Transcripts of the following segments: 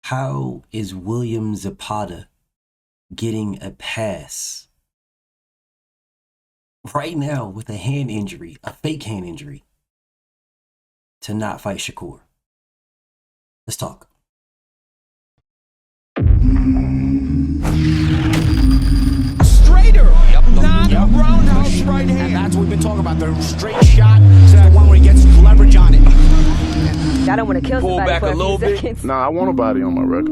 How is William Zepeda getting a pass right now with a hand injury, a fake hand injury, to not fight Shakur? Let's talk. Straighter, not roundhouse right hand. And that's what we've been talking about, the straight shot. The one where he gets leverage on it. I don't want to kill Pull somebody back for a little bit. seconds. Nah, I want a body on my record.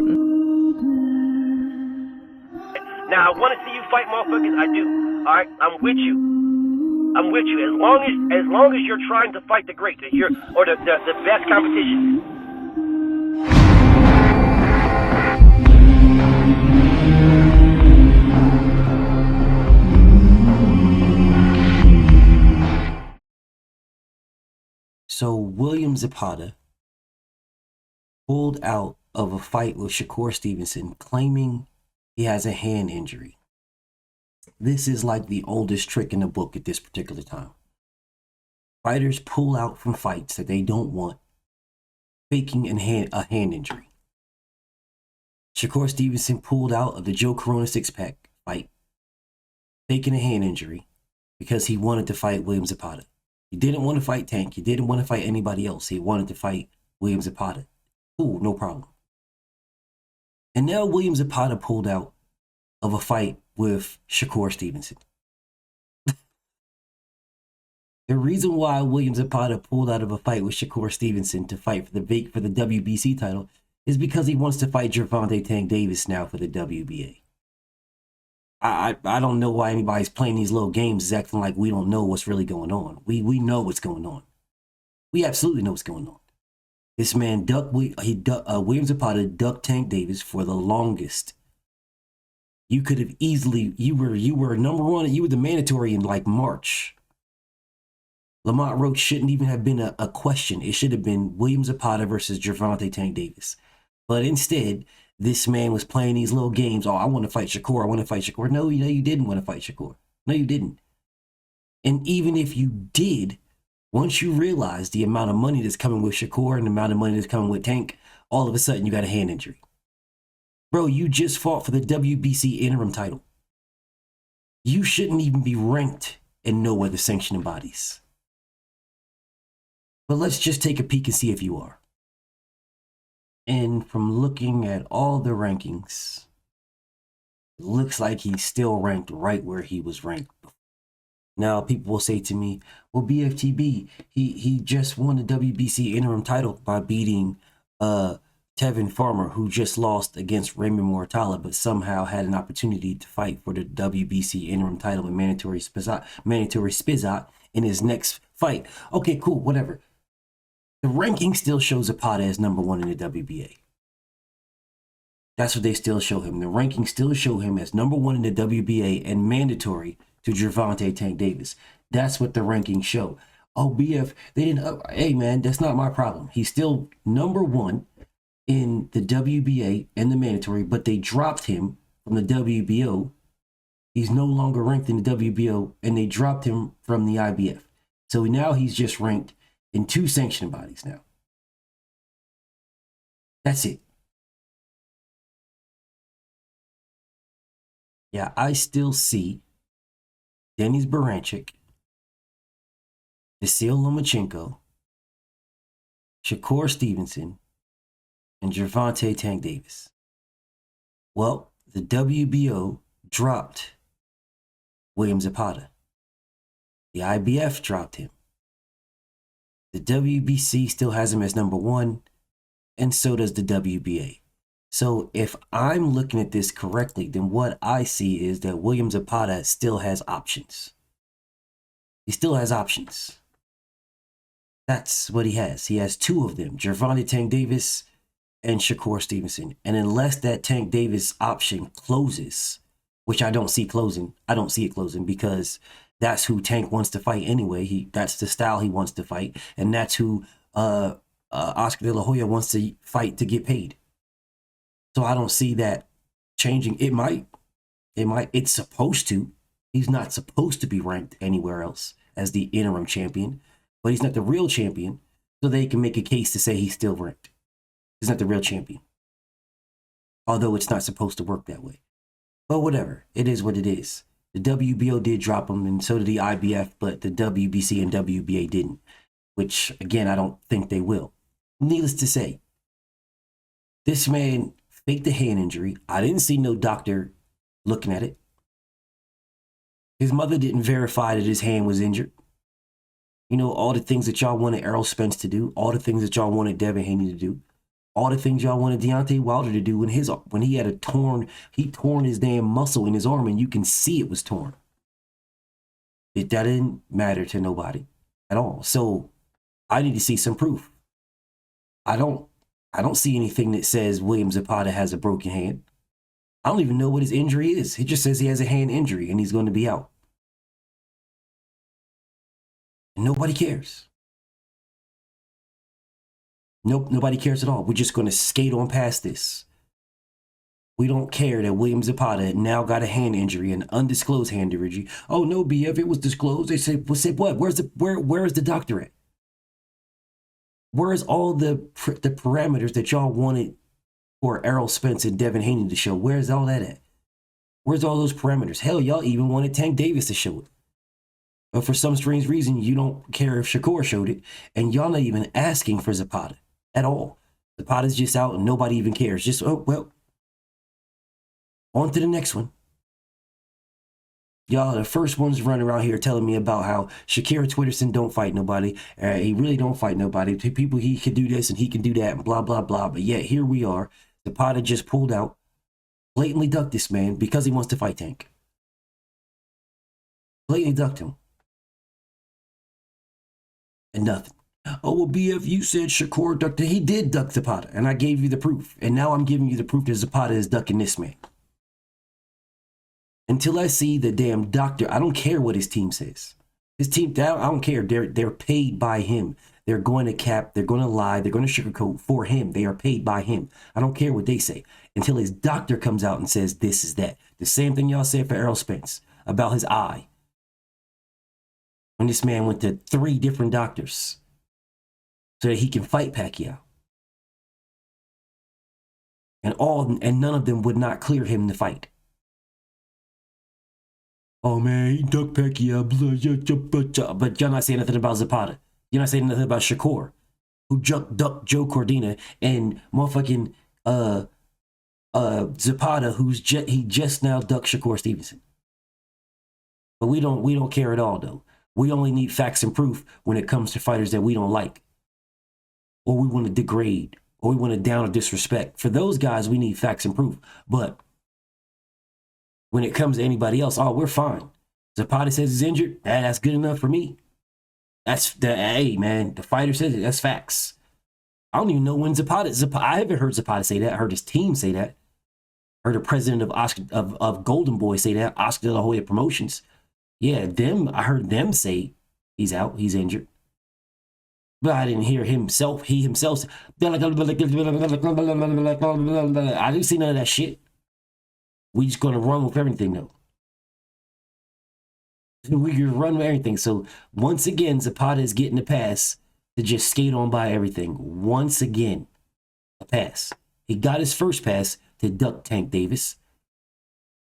Now, I want to see you fight motherfuckers. I do. All right? I'm with you. I'm with you. As long as you're trying to fight the great, the best competition. So William Zepeda pulled out of a fight with Shakur Stevenson, claiming he has a hand injury. This is like the oldest trick in the book at this particular time. Fighters pull out from fights that they don't want, faking a hand injury. Shakur Stevenson pulled out of the Joe Corona six-pack fight, faking a hand injury because he wanted to fight William Zepeda. He didn't want to fight Tank. He didn't want to fight anybody else. He wanted to fight William Zepeda. Cool, no problem. And now William Zepeda pulled out of a fight with Shakur Stevenson. The reason why William Zepeda pulled out of a fight with Shakur Stevenson to fight for the WBC title is because he wants to fight Gervonta Tank Davis now for the WBA. I don't know why anybody's playing these little games acting like we don't know what's really going on. We know what's going on. We absolutely know what's going on. This man William Zepeda ducked Tank Davis for the longest. You could have easily, you were number one, you were the mandatory in like March. Lamont Roach shouldn't even have been a question. It should have been William Zepeda versus Gervonta Tank Davis. But instead, this man was playing these little games. Oh, I want to fight Shakur. I want to fight Shakur. No, you didn't want to fight Shakur. No, you didn't. And even if you did, once you realize the amount of money that's coming with Shakur and the amount of money that's coming with Tank, all of a sudden you got a hand injury. Bro, you just fought for the WBC interim title. You shouldn't even be ranked in no other sanctioning bodies. But let's just take a peek and see if you are. And from looking at all the rankings, it looks like he's still ranked right where he was ranked before. Now, people will say to me, well, BFTB, he just won the WBC interim title by beating Tevin Farmer, who just lost against Raymond Mortala, but somehow had an opportunity to fight for the WBC interim title in mandatory Spizot in his next fight. Okay, cool, whatever. The ranking still shows Zepeda as number one in the WBA. That's what they still show him. The ranking still show him as number one in the WBA and mandatory to Gervonta Tank Davis. That's what the rankings show. Oh, BF, they didn't. Hey, man, that's not my problem. He's still number one in the WBA and the mandatory, but they dropped him from the WBO. He's no longer ranked in the WBO, and they dropped him from the IBF. So now he's just ranked in two sanctioning bodies now. That's it. Yeah, I still see Denis Baranchyk, Vasyl Lomachenko, Shakur Stevenson, and Gervonta Tank Davis. Well, the WBO dropped William Zepeda. The IBF dropped him. The WBC still has him as number one, and so does the WBA. So if I'm looking at this correctly, then what I see is that William Zepeda still has options. He still has options. That's what he has. He has two of them, Gervonta Tank Davis and Shakur Stevenson. And unless that Tank Davis option closes, which I don't see it closing because that's who Tank wants to fight anyway. That's the style he wants to fight, and that's who Oscar De La Hoya wants to fight to get paid. So I don't see that changing. It might. It's supposed to. He's not supposed to be ranked anywhere else as the interim champion, but he's not the real champion, so they can make a case to say he's still ranked. He's not the real champion. Although it's not supposed to work that way. But whatever, it is what it is. The WBO did drop him, and so did the IBF, but the WBC and WBA didn't, which, again, I don't think they will. Needless to say, this man faked a hand injury. I didn't see no doctor looking at it. His mother didn't verify that his hand was injured. You know, all the things that y'all wanted Errol Spence to do, all the things that y'all wanted Devin Haney to do, all the things y'all wanted Deontay Wilder to do when he had he torn his damn muscle in his arm, and you can see it was torn. That didn't matter to nobody at all. So I need to see some proof. I don't see anything that says William Zepeda has a broken hand. I don't even know what his injury is. He just says he has a hand injury and he's going to be out. And nobody cares. Nope, nobody cares at all. We're just going to skate on past this. We don't care that William Zepeda now got a hand injury, an undisclosed hand injury. Oh no, BF, it was disclosed. They say what? Where's the doctor at? Where's all the parameters that y'all wanted for Errol Spence and Devin Haney to show? Where's all that at? Where's all those parameters? Hell, y'all even wanted Tank Davis to show it. But for some strange reason, you don't care if Shakur showed it, and y'all not even asking for Zepeda at all. Zepeda's just out and nobody even cares. Just, oh, well, on to the next one. Y'all are the first ones running around here telling me about how Shakur Twitterson don't fight nobody. He really don't fight nobody. To people, he can do this and he can do that and blah, blah, blah. But yet, here we are. Zepeda just pulled out, blatantly ducked this man because he wants to fight Tank. Blatantly ducked him. And nothing. Oh, well, BF, you said Shakur ducked it. He did duck Zepeda, and I gave you the proof. And now I'm giving you the proof that Zepeda is ducking this man. Until I see the damn doctor, I don't care what his team says. His team, I don't care. They're paid by him. They're going to cap. They're going to lie. They're going to sugarcoat for him. They are paid by him. I don't care what they say. Until his doctor comes out and says this is that. The same thing y'all said for Errol Spence about his eye. When this man went to 3 different doctors so that he can fight Pacquiao. And none of them would not clear him to fight. Oh man, he ducked Pacquiao, but you're not saying nothing about Zepeda. You're not saying nothing about Shakur, who ducked Joe Cordina, and motherfucking Zepeda, he just now ducked Shakur Stevenson. But we don't care at all though. We only need facts and proof when it comes to fighters that we don't like, or we want to degrade, or we want to down or disrespect. For those guys, we need facts and proof. But when it comes to anybody else, oh, we're fine. Zepeda says he's injured. That's good enough for me. Hey, man, the fighter says it. That's facts. I don't even know when Zepeda, I haven't heard Zepeda say that. I heard his team say that. I heard the president of Golden Boy say that, Oscar De La Hoya Promotions. Yeah, I heard them say he's out, he's injured. But I didn't hear he himself say, I didn't see none of that shit. We just gonna run with everything though. We can run with everything. So once again, Zepeda is getting a pass to just skate on by everything. Once again, a pass. He got his first pass to duck Tank Davis.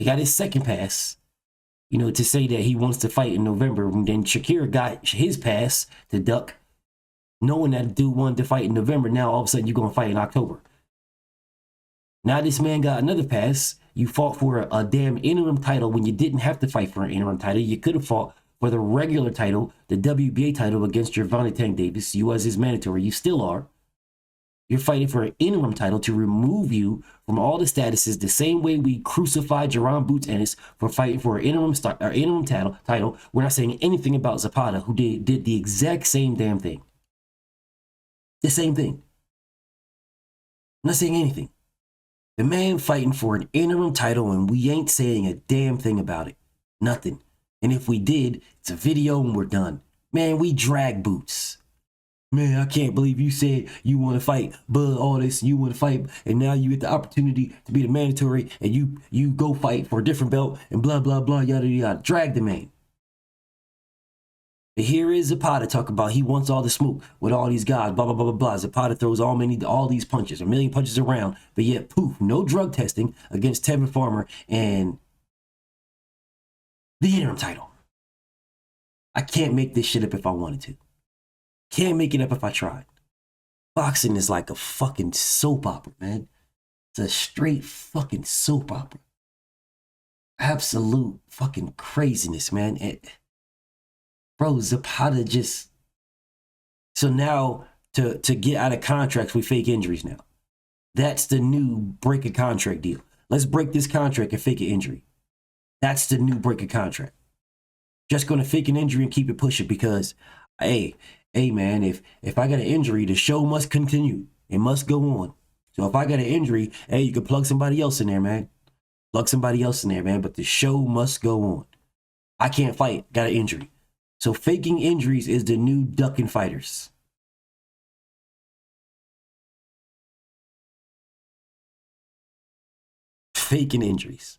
He got his second pass, to say that he wants to fight in November. And then Shakur got his pass to duck, knowing that dude wanted to fight in November. Now all of a sudden you're gonna fight in October. Now this man got another pass. You fought for a damn interim title when you didn't have to fight for an interim title. You could have fought for the regular title, the WBA title against Gervonta Tank Davis. You was his mandatory. You still are. You're fighting for an interim title to remove you from all the statuses the same way we crucified Jerron Boots Ennis for fighting for an interim title. We're not saying anything about Zepeda, who did the exact same damn thing. The same thing. I'm not saying anything. The man fighting for an interim title and we ain't saying a damn thing about it. Nothing. And if we did, it's a video and we're done. Man, we drag Boots. Man, I can't believe you said you want to fight Bud, all this, you want to fight, and now you get the opportunity to be the mandatory and you go fight for a different belt and blah, blah, blah, yada, yada. Drag the man. But here is Zepeda talk about he wants all the smoke with all these guys, blah, blah, blah, blah, blah. Zepeda throws all these punches, a million punches around, but yet, poof, no drug testing against Tevin Farmer and the interim title. I can't make this shit up if I wanted to. Can't make it up if I tried. Boxing is like a fucking soap opera, man. It's a straight fucking soap opera. Absolute fucking craziness, man. Bro, Zepeda just... So now, to get out of contracts with fake injuries now. That's the new break a contract deal. Let's break this contract and fake an injury. That's the new break a contract. Just gonna fake an injury and keep it pushing because, hey man, if I got an injury, the show must continue. It must go on. So if I got an injury, hey, you can plug somebody else in there, man. Plug somebody else in there, man. But the show must go on. I can't fight. Got an injury. So faking injuries is the new ducking fighters. Faking injuries.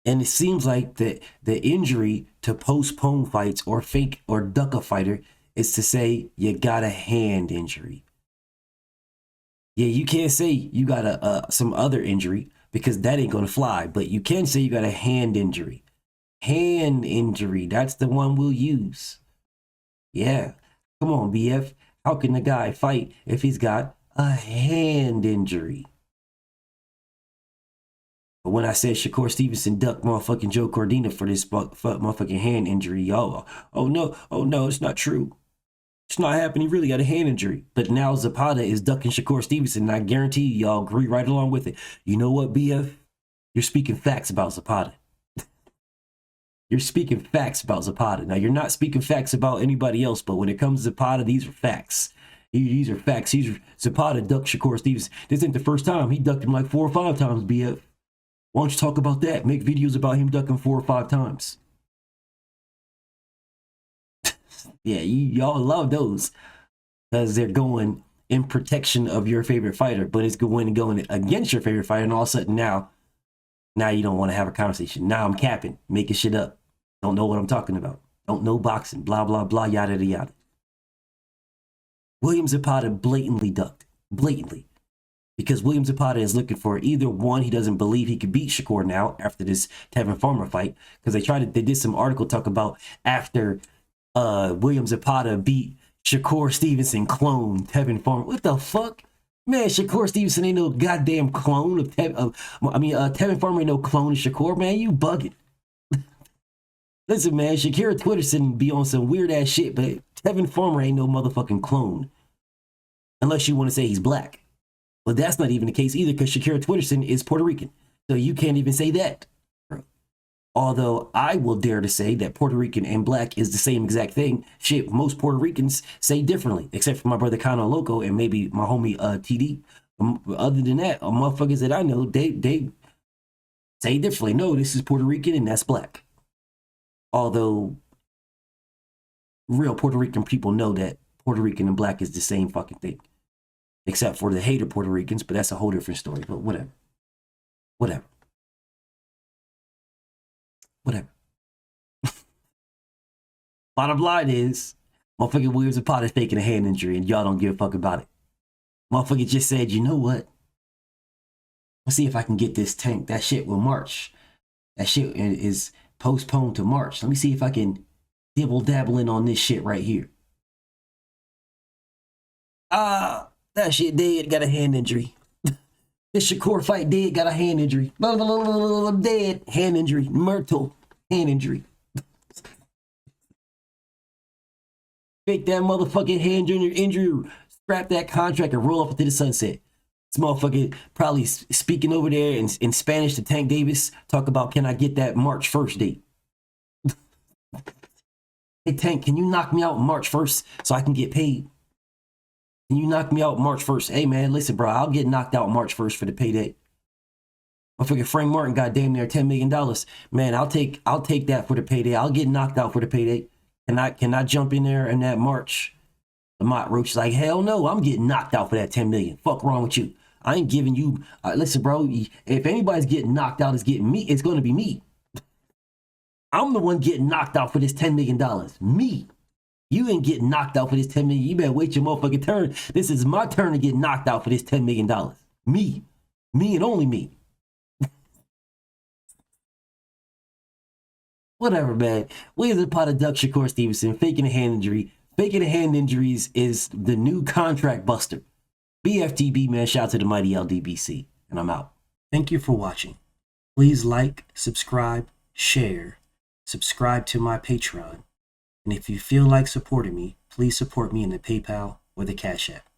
And it seems like the injury to postpone fights or fake or duck a fighter is to say you got a hand injury. Yeah, you can't say you got some other injury because that ain't gonna fly. But you can say you got a hand injury. Hand injury, that's the one we'll use. Yeah, come on, BF. How can the guy fight if he's got a hand injury? But when I said Shakur Stevenson ducked motherfucking Joe Cordina for this motherfucking hand injury, y'all, oh no, it's not true. It's not happening. He really got a hand injury. But now Zepeda is ducking Shakur Stevenson, and I guarantee you, y'all agree right along with it. You know what, BF? You're speaking facts about Zepeda. You're speaking facts about Zepeda. Now, you're not speaking facts about anybody else, but when it comes to Zepeda, these are facts. These are facts. Zepeda ducked Shakur Stevenson. This ain't the first time. He ducked him like 4 or 5 times, BF. Why don't you talk about that? Make videos about him ducking 4 or 5 times. Yeah, y'all love those because they're going in protection of your favorite fighter, but it's going against your favorite fighter, and all of a sudden now you don't want to have a conversation. Now I'm capping, making shit up. Don't know what I'm talking about. Don't know boxing, blah, blah, blah, yada, yada, yada. William Zepeda blatantly ducked. Blatantly. Because William Zepeda is looking for either one, he doesn't believe he could beat Shakur now after this Tevin Farmer fight. Because they did some article talk about after William Zepeda beat Shakur Stevenson clone Tevin Farmer. What the fuck? Man, Shakur Stevenson ain't no goddamn clone of Tevin Farmer ain't no clone of Shakur, man. You bugging. Listen, man, Shakira Twitterson be on some weird ass shit, but Tevin Farmer ain't no motherfucking clone. Unless you want to say he's black. Well, that's not even the case either, because Shakira Twitterson is Puerto Rican. So you can't even say that. Although I will dare to say that Puerto Rican and black is the same exact thing. Shit, most Puerto Ricans say differently, except for my brother Kano Loco and maybe my homie TD. Other than that, motherfuckers that I know, they say differently. No, this is Puerto Rican and that's black. Although real Puerto Rican people know that Puerto Rican and black is the same fucking thing. Except for the hater Puerto Ricans, but that's a whole different story. But whatever. Whatever. Bottom line is, motherfucking William Zepeda is faking a hand injury and y'all don't give a fuck about it. Motherfucker just said, you know what? Let's see if I can get this tank. That shit will March. That shit is postponed to March. Let me see if I can dibble dabble in on this shit right here. That shit dead, got a hand injury. This Shakur fight dead, got a hand injury. Dead, hand injury. Myrtle, hand injury. Fake that motherfucking hand injury, scrap that contract and roll off into the sunset. This motherfucker probably speaking over there in Spanish to Tank Davis, talk about, can I get that March 1st date? Hey Tank, can you knock me out March 1st so I can get paid? Can you knock me out March 1st? Hey man, listen bro, I'll get knocked out March 1st for the payday. Motherfucker Frank Martin got damn near $10 million. Man, I'll take that for the payday. I'll get knocked out for the payday. Can I jump in there in that March? Lamont Roach is like, hell no, I'm getting knocked out for that 10 million. Fuck wrong with you? I ain't giving you, listen bro, if anybody's getting knocked out, it's getting me. It's going to be me. I'm the one getting knocked out for this $10 million. Me. You ain't getting knocked out for this $10 million. You better wait your motherfucking turn. This is my turn to get knocked out for this $10 million. Me and only me. Whatever, man. We is a pot of duck Shakur Stevenson faking a hand injury. Faking a hand injuries is the new contract buster. BFTB, man. Shout out to the mighty LDBC. And I'm out. Thank you for watching. Please like, subscribe, share, subscribe to my Patreon. And if you feel like supporting me, please support me in the PayPal or the Cash App.